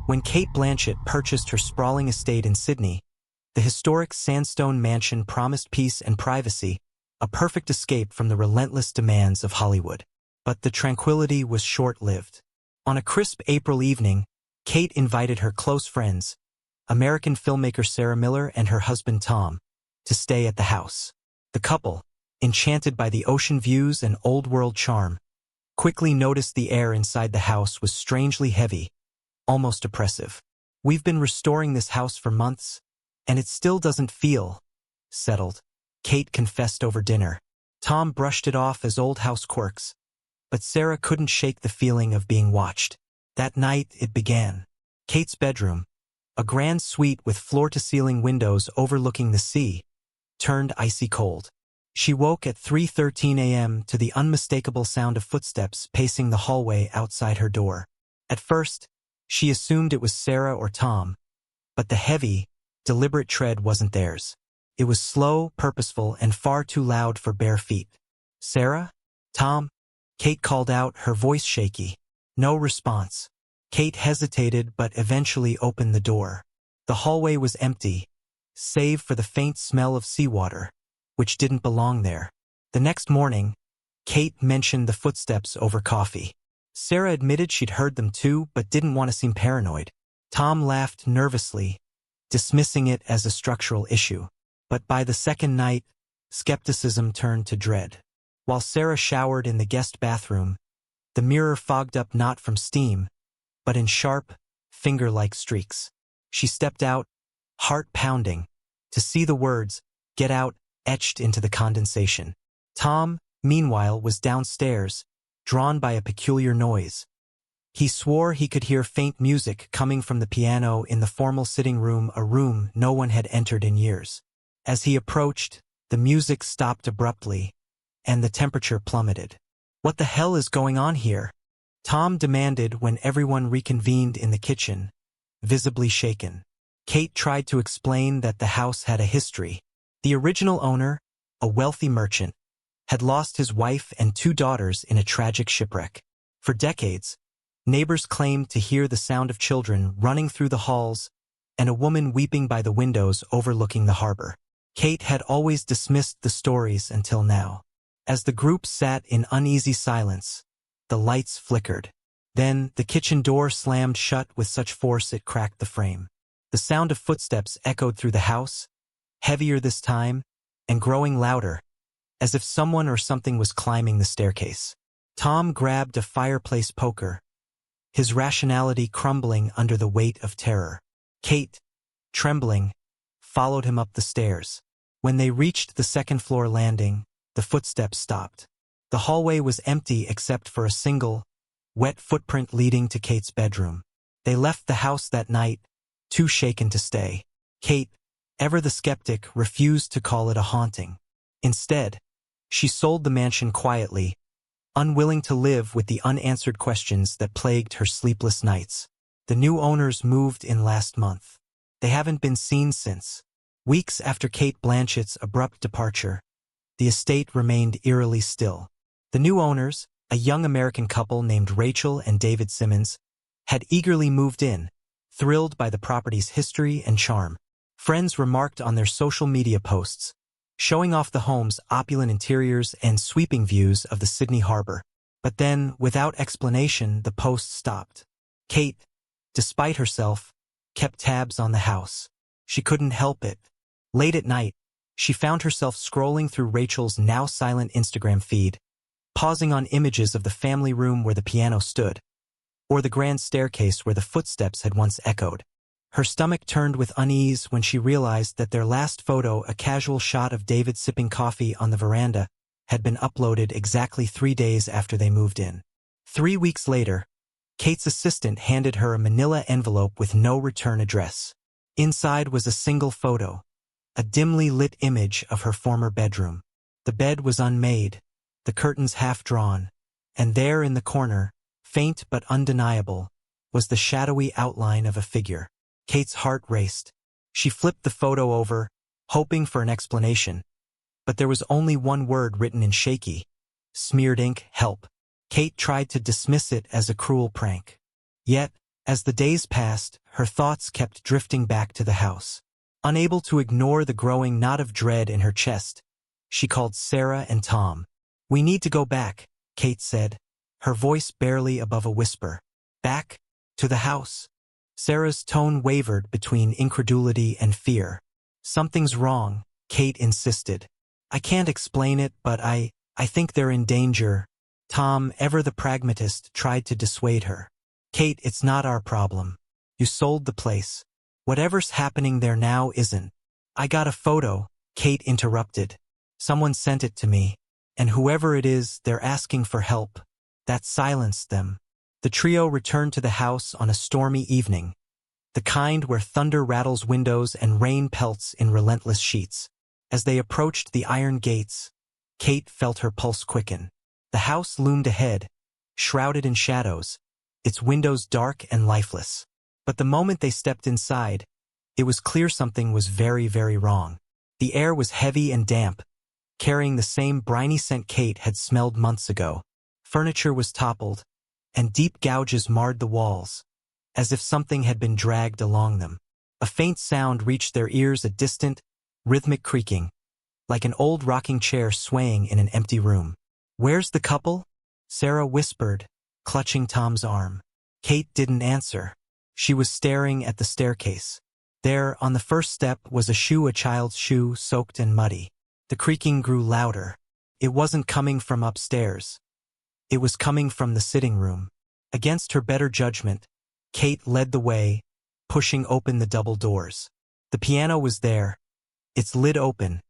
When Cate Blanchett purchased her sprawling estate in Sydney, the historic sandstone mansion promised peace and privacy, a perfect escape from the relentless demands of Hollywood. But the tranquility was short-lived. On a crisp April evening, Cate invited her close friends, American filmmaker Sarah Miller and her husband Tom, to stay at the house. The couple, enchanted by the ocean views and old-world charm, quickly noticed the air inside the house was strangely heavy, almost oppressive. "We've been restoring this house for months, and it still doesn't feel settled," Cate confessed over dinner. Tom brushed it off as old house quirks, but Sarah couldn't shake the feeling of being watched. That night it began. Cate's bedroom, a grand suite with floor-to-ceiling windows overlooking the sea, turned icy cold. She woke at 3:13 a.m. to the unmistakable sound of footsteps pacing the hallway outside her door. At first, she assumed it was Sarah or Tom, but the heavy, deliberate tread wasn't theirs. It was slow, purposeful, and far too loud for bare feet. "Sarah? Tom?" Cate called out, her voice shaky. No response. Cate hesitated but eventually opened the door. The hallway was empty, save for the faint smell of seawater, which didn't belong there. The next morning, Cate mentioned the footsteps over coffee. Sarah admitted she'd heard them too, but didn't want to seem paranoid. Tom laughed nervously, dismissing it as a structural issue. But by the second night, skepticism turned to dread. While Sarah showered in the guest bathroom, the mirror fogged up not from steam, but in sharp, finger-like streaks. She stepped out, heart pounding, to see the words, "Get out," etched into the condensation. Tom, meanwhile, was downstairs, drawn by a peculiar noise. He swore he could hear faint music coming from the piano in the formal sitting room, a room no one had entered in years. As he approached, the music stopped abruptly, and the temperature plummeted. "What the hell is going on here?" Tom demanded when everyone reconvened in the kitchen, visibly shaken. Cate tried to explain that the house had a history. The original owner, a wealthy merchant, had lost his wife and 2 daughters in a tragic shipwreck. For decades, neighbors claimed to hear the sound of children running through the halls and a woman weeping by the windows overlooking the harbor. Cate had always dismissed the stories until now. As the group sat in uneasy silence, the lights flickered. Then the kitchen door slammed shut with such force it cracked the frame. The sound of footsteps echoed through the house, heavier this time, and growing louder, as if someone or something was climbing the staircase. Tom grabbed a fireplace poker, his rationality crumbling under the weight of terror. Cate, trembling, followed him up the stairs. When they reached the second-floor landing, the footsteps stopped. The hallway was empty except for a single, wet footprint leading to Cate's bedroom. They left the house that night, too shaken to stay. Cate, ever the skeptic, refused to call it a haunting. Instead, she sold the mansion quietly, unwilling to live with the unanswered questions that plagued her sleepless nights. The new owners moved in last month. They haven't been seen since. Weeks after Cate Blanchett's abrupt departure, the estate remained eerily still. The new owners, a young American couple named Rachel and David Simmons, had eagerly moved in, thrilled by the property's history and charm. Friends remarked on their social media posts, showing off the home's opulent interiors and sweeping views of the Sydney harbor. But then, without explanation, the posts stopped. Cate, despite herself, kept tabs on the house. She couldn't help it. Late at night, she found herself scrolling through Rachel's now-silent Instagram feed, pausing on images of the family room where the piano stood, or the grand staircase where the footsteps had once echoed. Her stomach turned with unease when she realized that their last photo, a casual shot of David sipping coffee on the veranda, had been uploaded exactly 3 days after they moved in. 3 weeks later, Cate's assistant handed her a manila envelope with no return address. Inside was a single photo, a dimly lit image of her former bedroom. The bed was unmade, the curtains half-drawn, and there in the corner, faint but undeniable, was the shadowy outline of a figure. Cate's heart raced. She flipped the photo over, hoping for an explanation, but there was only one word written in shaky, smeared ink: help. Cate tried to dismiss it as a cruel prank. Yet, As the days passed, her thoughts kept drifting back to the house. Unable to ignore the growing knot of dread in her chest, she called Sarah and Tom. "We need to go back," Cate said, her voice barely above a whisper. "Back? To the house?" Sarah's tone wavered between incredulity and fear. "Something's wrong," Cate insisted. "I can't explain it, but I think they're in danger." Tom, ever the pragmatist, tried to dissuade her. "Cate, it's not our problem. You sold the place. Whatever's happening there now isn't." "I got a photo," Cate interrupted. "Someone sent it to me. And whoever it is, they're asking for help." That silenced them. The trio returned to the house on a stormy evening, the kind where thunder rattles windows and rain pelts in relentless sheets. As they approached the iron gates, Cate felt her pulse quicken. The house loomed ahead, shrouded in shadows, its windows dark and lifeless. But the moment they stepped inside, it was clear something was very, very wrong. The air was heavy and damp, carrying the same briny scent Cate had smelled months ago. Furniture was toppled, and deep gouges marred the walls, as if something had been dragged along them. A faint sound reached their ears, a distant, rhythmic creaking, like an old rocking chair swaying in an empty room. "Where's the couple?" Sarah whispered, clutching Tom's arm. Cate didn't answer. She was staring at the staircase. There, on the first step, was a shoe, a child's shoe, soaked and muddy. The creaking grew louder. It wasn't coming from upstairs. It was coming from the sitting room. Against her better judgment, Cate led the way, pushing open the double doors. The piano was there, its lid open,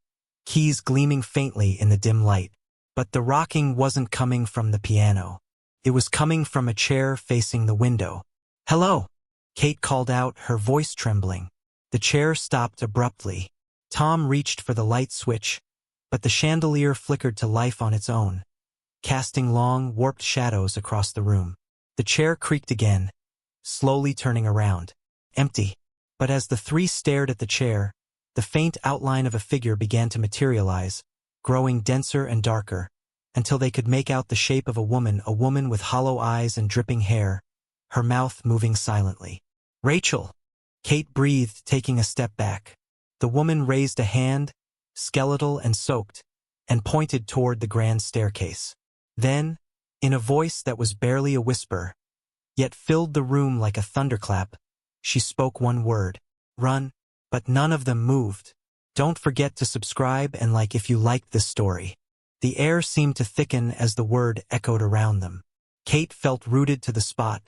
keys gleaming faintly in the dim light. But the rocking wasn't coming from the piano. It was coming from a chair facing the window. "Hello," Cate called out, her voice trembling. The chair stopped abruptly. Tom reached for the light switch, but the chandelier flickered to life on its own, casting long, warped shadows across the room. The chair creaked again, slowly turning around. Empty. But as the three stared at the chair, the faint outline of a figure began to materialize, growing denser and darker, until they could make out the shape of a woman with hollow eyes and dripping hair, her mouth moving silently. "Rachel!" Cate breathed, taking a step back. The woman raised a hand, skeletal and soaked, and pointed toward the grand staircase. Then, in a voice that was barely a whisper, yet filled the room like a thunderclap, she spoke one word: "Run." But none of them moved. "Don't forget to subscribe and like if you liked this story." The air seemed to thicken as the word echoed around them. Cate felt rooted to the spot,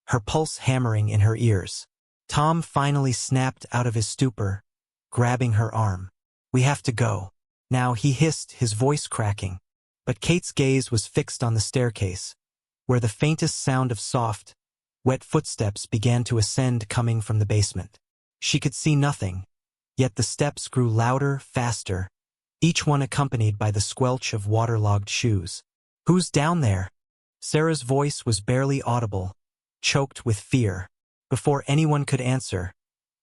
her pulse hammering in her ears. Tom finally snapped out of his stupor, grabbing her arm. "We have to go now," he hissed, his voice cracking. But Kate's gaze was fixed on the staircase, where the faintest sound of soft, wet footsteps began to ascend coming from the basement. She could see nothing, yet the steps grew louder, faster, each one accompanied by the squelch of waterlogged shoes. "Who's down there?" Sarah's voice was barely audible, choked with fear. Before anyone could answer,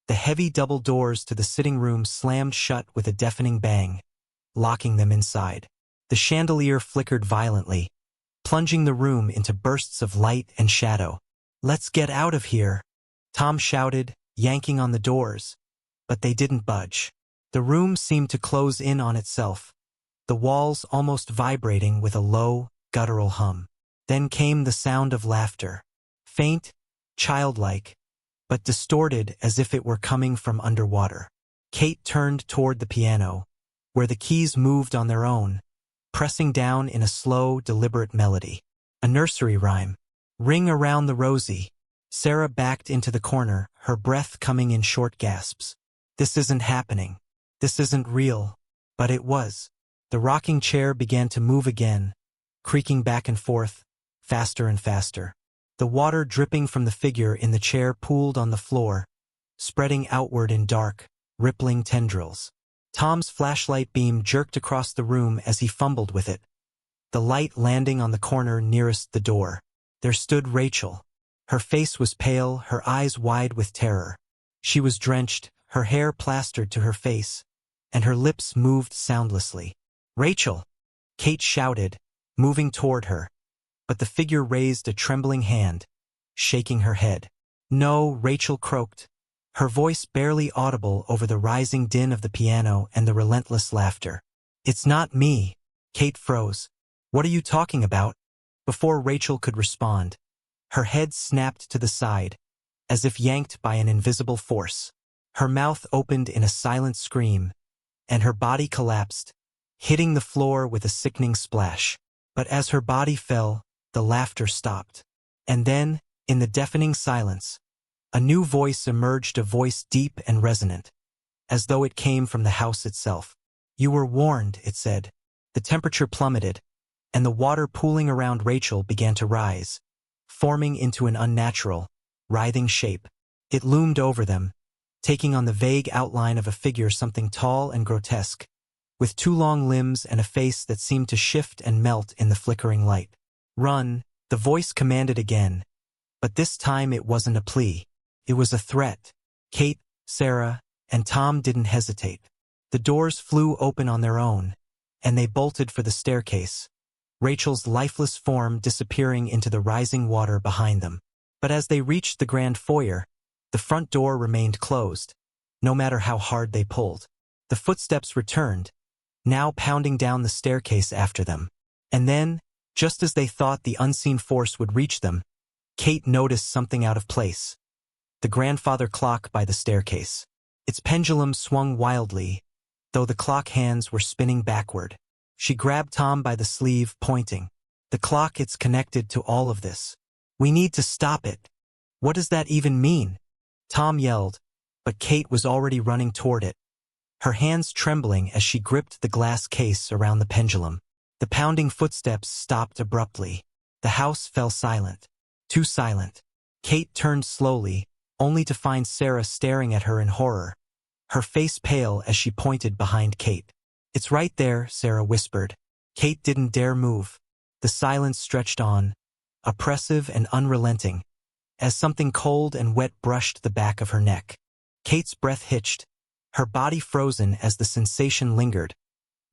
the heavy double doors to the sitting room slammed shut with a deafening bang, locking them inside. The chandelier flickered violently, plunging the room into bursts of light and shadow. "Let's get out of here," Tom shouted, yanking on the doors, but they didn't budge. The room seemed to close in on itself, the walls almost vibrating with a low, guttural hum. Then came the sound of laughter, faint, childlike, but distorted as if it were coming from underwater. Cate turned toward the piano, where the keys moved on their own, pressing down in a slow, deliberate melody. A nursery rhyme. "Ring around the rosy." Sarah backed into the corner, her breath coming in short gasps. This isn't happening. This isn't real. But it was. The rocking chair began to move again, creaking back and forth, faster and faster. The water dripping from the figure in the chair pooled on the floor, spreading outward in dark, rippling tendrils. Tom's flashlight beam jerked across the room as he fumbled with it, the light landing on the corner nearest the door. There stood Rachel. Her face was pale, her eyes wide with terror. She was drenched, her hair plastered to her face, and her lips moved soundlessly. "Rachel!" Cate shouted, moving toward her, but the figure raised a trembling hand, shaking her head. No, Rachel croaked, her voice barely audible over the rising din of the piano and the relentless laughter. It's not me. Cate froze. What are you talking about? Before Rachel could respond, her head snapped to the side, as if yanked by an invisible force. Her mouth opened in a silent scream, and her body collapsed, hitting the floor with a sickening splash. But as her body fell, the laughter stopped. And then, in the deafening silence, a new voice emerged, a voice deep and resonant, as though it came from the house itself. You were warned, it said. The temperature plummeted, and the water pooling around Rachel began to rise, forming into an unnatural, writhing shape. It loomed over them, taking on the vague outline of a figure, something tall and grotesque, with two long limbs and a face that seemed to shift and melt in the flickering light. Run, the voice commanded again, but this time it wasn't a plea. It was a threat. Cate, Sarah, and Tom didn't hesitate. The doors flew open on their own, and they bolted for the staircase, Rachel's lifeless form disappearing into the rising water behind them. But as they reached the grand foyer, the front door remained closed, no matter how hard they pulled. The footsteps returned, now pounding down the staircase after them. And then, just as they thought the unseen force would reach them, Cate noticed something out of place. The grandfather clock by the staircase. Its pendulum swung wildly, though the clock hands were spinning backward. She grabbed Tom by the sleeve, pointing. The clock, it's connected to all of this. We need to stop it. What does that even mean? Tom yelled, but Cate was already running toward it, her hands trembling as she gripped the glass case around the pendulum. The pounding footsteps stopped abruptly. The house fell silent. Too silent. Cate turned slowly, only to find Sarah staring at her in horror, her face pale as she pointed behind Cate. It's right there, Sarah whispered. Cate didn't dare move. The silence stretched on, oppressive and unrelenting, as something cold and wet brushed the back of her neck. Kate's breath hitched, her body frozen as the sensation lingered,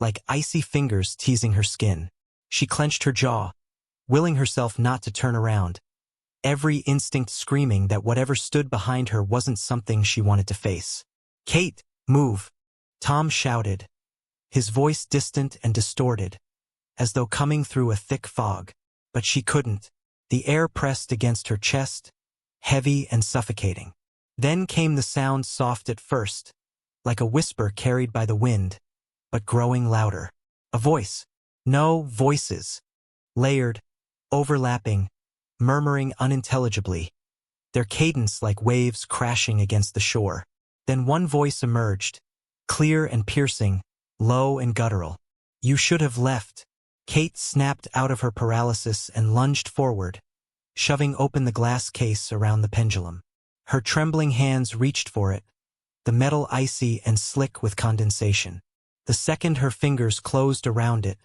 like icy fingers teasing her skin. She clenched her jaw, willing herself not to turn around, every instinct screaming that whatever stood behind her wasn't something she wanted to face. Cate, move! Tom shouted, his voice distant and distorted, as though coming through a thick fog. But she couldn't. The air pressed against her chest, heavy and suffocating. Then came the sound, soft at first, like a whisper carried by the wind, but growing louder. A voice. No, voices. Layered, overlapping, murmuring unintelligibly, their cadence like waves crashing against the shore. Then one voice emerged, clear and piercing, low and guttural. You should have left. Cate snapped out of her paralysis and lunged forward, shoving open the glass case around the pendulum. Her trembling hands reached for it, the metal icy and slick with condensation. The second her fingers closed around it,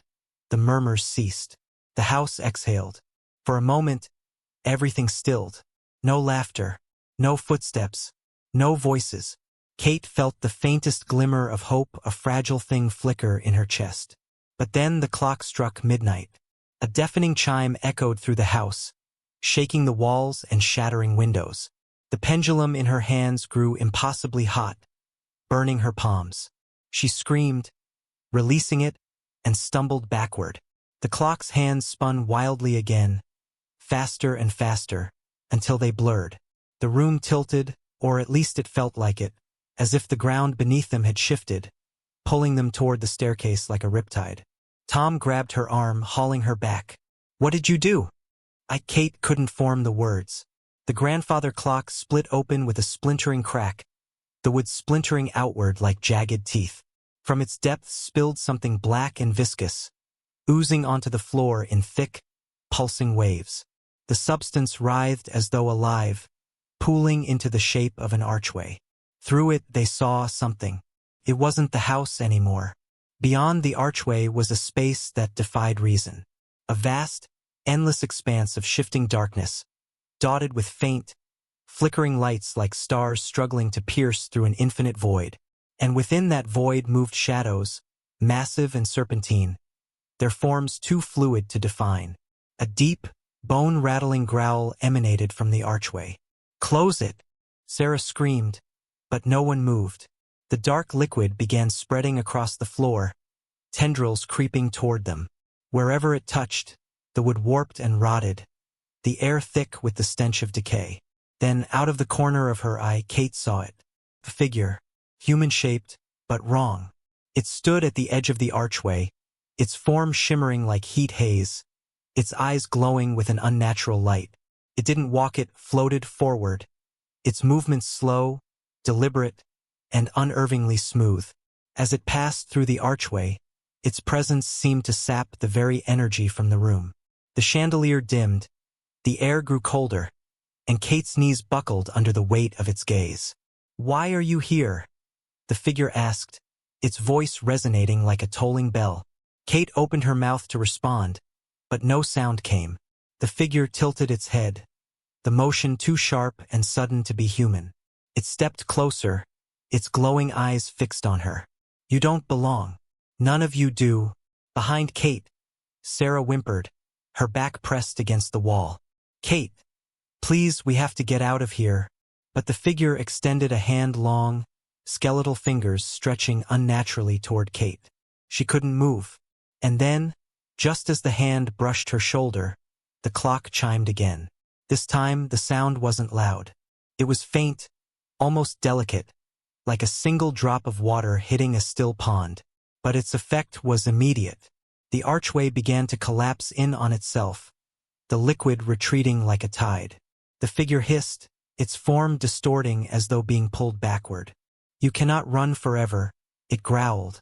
the murmurs ceased. The house exhaled. For a moment, everything stilled. No laughter, no footsteps, no voices. Cate felt the faintest glimmer of hope, a fragile thing flicker in her chest. But then the clock struck midnight. A deafening chime echoed through the house, shaking the walls and shattering windows. The pendulum in her hands grew impossibly hot, burning her palms. She screamed, releasing it, and stumbled backward. The clock's hands spun wildly again, faster and faster, until they blurred. The room tilted, or at least it felt like it, as if the ground beneath them had shifted, pulling them toward the staircase like a riptide. Tom grabbed her arm, hauling her back. What did you do? Cate couldn't form the words. The grandfather clock split open with a splintering crack, the wood splintering outward like jagged teeth. From its depths spilled something black and viscous, oozing onto the floor in thick, pulsing waves. The substance writhed as though alive, pooling into the shape of an archway. Through it they saw something. It wasn't the house anymore. Beyond the archway was a space that defied reason. A vast, endless expanse of shifting darkness, dotted with faint, flickering lights like stars struggling to pierce through an infinite void. And within that void moved shadows, massive and serpentine, their forms too fluid to define. A deep, bone-rattling growl emanated from the archway. "Close it!" Sarah screamed, but no one moved. The dark liquid began spreading across the floor, tendrils creeping toward them. Wherever it touched, the wood warped and rotted, the air thick with the stench of decay. Then, out of the corner of her eye, Cate saw it. A figure, human-shaped, but wrong. It stood at the edge of the archway, its form shimmering like heat haze, its eyes glowing with an unnatural light. It didn't walk, it floated forward, its movements slow, deliberate, and unervingly smooth. As it passed through the archway, its presence seemed to sap the very energy from the room. The chandelier dimmed, the air grew colder, and Kate's knees buckled under the weight of its gaze. "Why are you here?" the figure asked, its voice resonating like a tolling bell. Cate opened her mouth to respond, but no sound came. The figure tilted its head, the motion too sharp and sudden to be human. It stepped closer, its glowing eyes fixed on her. "You don't belong. None of you do." Behind Cate, Sarah whimpered, her back pressed against the wall. "Cate, please, we have to get out of here." But the figure extended a hand, long, skeletal fingers stretching unnaturally toward Cate. She couldn't move. And then, just as the hand brushed her shoulder, the clock chimed again. This time, the sound wasn't loud. It was faint, almost delicate, like a single drop of water hitting a still pond. But its effect was immediate. The archway began to collapse in on itself, the liquid retreating like a tide. The figure hissed, its form distorting as though being pulled backward. "You cannot run forever," it growled,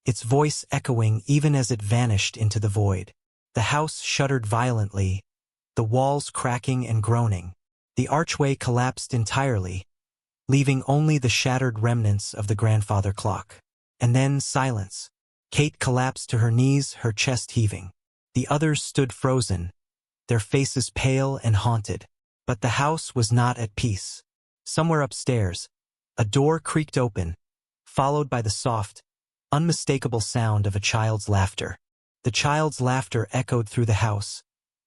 its voice echoing even as it vanished into the void. The house shuddered violently, the walls cracking and groaning. The archway collapsed entirely, leaving only the shattered remnants of the grandfather clock. And then silence. Cate collapsed to her knees, her chest heaving. The others stood frozen, their faces pale and haunted. But the house was not at peace. Somewhere upstairs, a door creaked open, followed by the soft, unmistakable sound of a child's laughter. The child's laughter echoed through the house,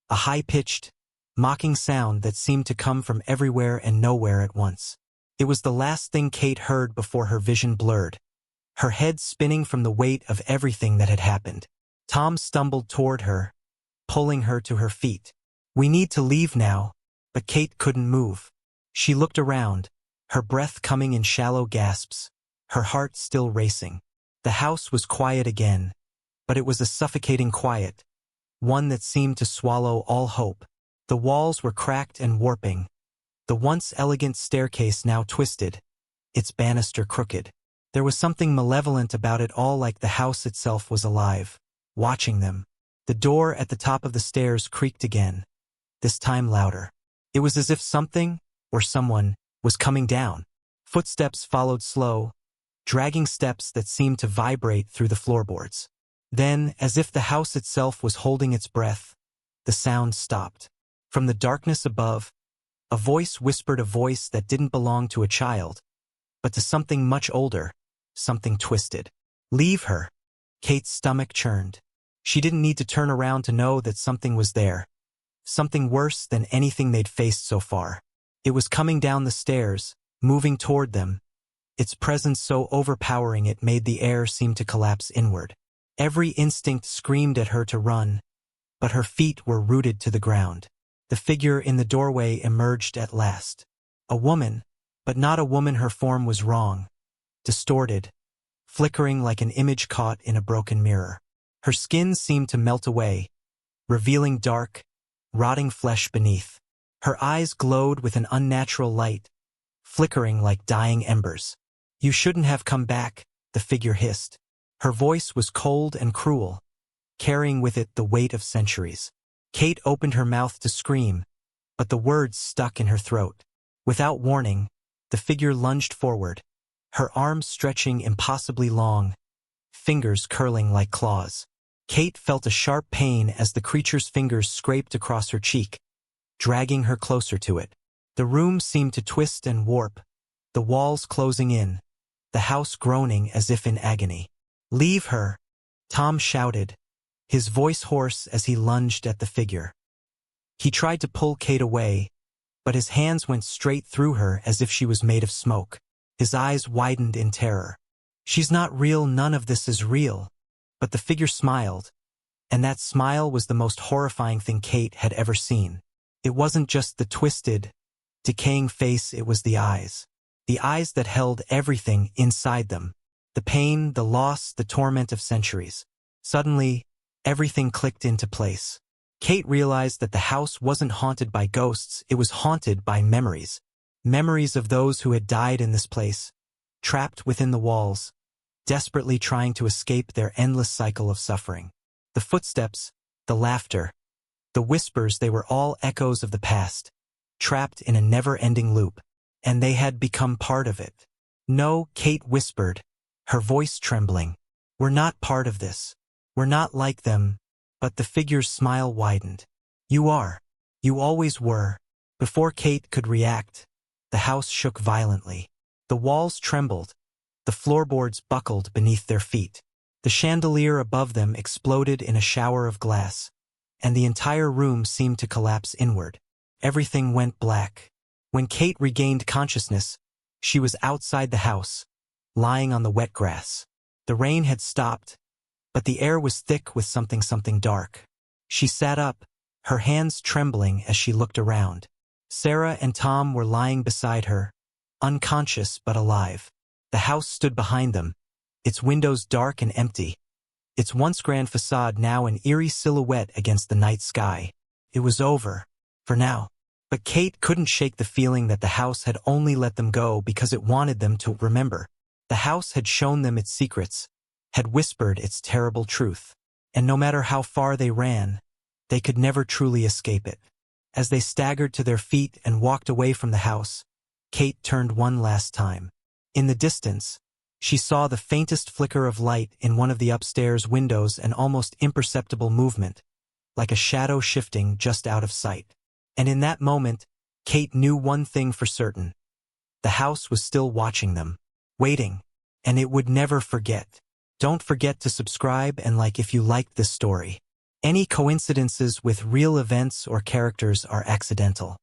a high-pitched, mocking sound that seemed to come from everywhere and nowhere at once. It was the last thing Cate heard before her vision blurred, her head spinning from the weight of everything that had happened. Tom stumbled toward her, pulling her to her feet. "We need to leave now." But Cate couldn't move. She looked around, her breath coming in shallow gasps, her heart still racing. The house was quiet again, but it was a suffocating quiet, one that seemed to swallow all hope. The walls were cracked and warping, the once elegant staircase now twisted, its banister crooked. There was something malevolent about it all, like the house itself was alive, watching them. The door at the top of the stairs creaked again, this time louder. It was as if something, or someone, was coming down. Footsteps followed, slow, dragging steps that seemed to vibrate through the floorboards. Then, as if the house itself was holding its breath, the sound stopped. From the darkness above, a voice whispered, a voice that didn't belong to a child, but to something much older, something twisted. "Leave her." Kate's stomach churned. She didn't need to turn around to know that something was there. Something worse than anything they'd faced so far. It was coming down the stairs, moving toward them, its presence so overpowering it made the air seem to collapse inward. Every instinct screamed at her to run, but her feet were rooted to the ground. The figure in the doorway emerged at last. A woman, but not a woman. Her form was wrong, distorted, flickering like an image caught in a broken mirror. Her skin seemed to melt away, revealing dark, rotting flesh beneath. Her eyes glowed with an unnatural light, flickering like dying embers. "You shouldn't have come back," the figure hissed. Her voice was cold and cruel, carrying with it the weight of centuries. Cate opened her mouth to scream, but the words stuck in her throat. Without warning, the figure lunged forward, her arms stretching impossibly long, fingers curling like claws. Cate felt a sharp pain as the creature's fingers scraped across her cheek, dragging her closer to it. The room seemed to twist and warp, the walls closing in, the house groaning as if in agony. "Leave her," Tom shouted, his voice hoarse as he lunged at the figure. He tried to pull Cate away, but his hands went straight through her as if she was made of smoke. His eyes widened in terror. "She's not real, none of this is real." But the figure smiled, and that smile was the most horrifying thing Cate had ever seen. It wasn't just the twisted, decaying face, it was the eyes. The eyes that held everything inside them. The pain, the loss, the torment of centuries. Suddenly, everything clicked into place. Cate realized that the house wasn't haunted by ghosts, it was haunted by memories. Memories of those who had died in this place, trapped within the walls, desperately trying to escape their endless cycle of suffering. The footsteps, the laughter, the whispers, they were all echoes of the past, trapped in a never-ending loop, and they had become part of it. "No," Cate whispered, her voice trembling. "We're not part of this. We're not like them." But the figure's smile widened. "You are. You always were." Before Cate could react, the house shook violently. The walls trembled. The floorboards buckled beneath their feet. The chandelier above them exploded in a shower of glass, and the entire room seemed to collapse inward. Everything went black. When Cate regained consciousness, she was outside the house, lying on the wet grass. The rain had stopped, but the air was thick with something dark. She sat up, her hands trembling as she looked around. Sarah and Tom were lying beside her, unconscious but alive. The house stood behind them, its windows dark and empty, its once grand facade now an eerie silhouette against the night sky. It was over, for now. But Cate couldn't shake the feeling that the house had only let them go because it wanted them to remember. The house had shown them its secrets, had whispered its terrible truth, and no matter how far they ran, they could never truly escape it. As they staggered to their feet and walked away from the house, Cate turned one last time. In the distance, she saw the faintest flicker of light in one of the upstairs windows, an almost imperceptible movement, like a shadow shifting just out of sight. And in that moment, Cate knew one thing for certain. The house was still watching them, waiting, and it would never forget. Don't forget to subscribe and like if you liked this story. Any coincidences with real events or characters are accidental.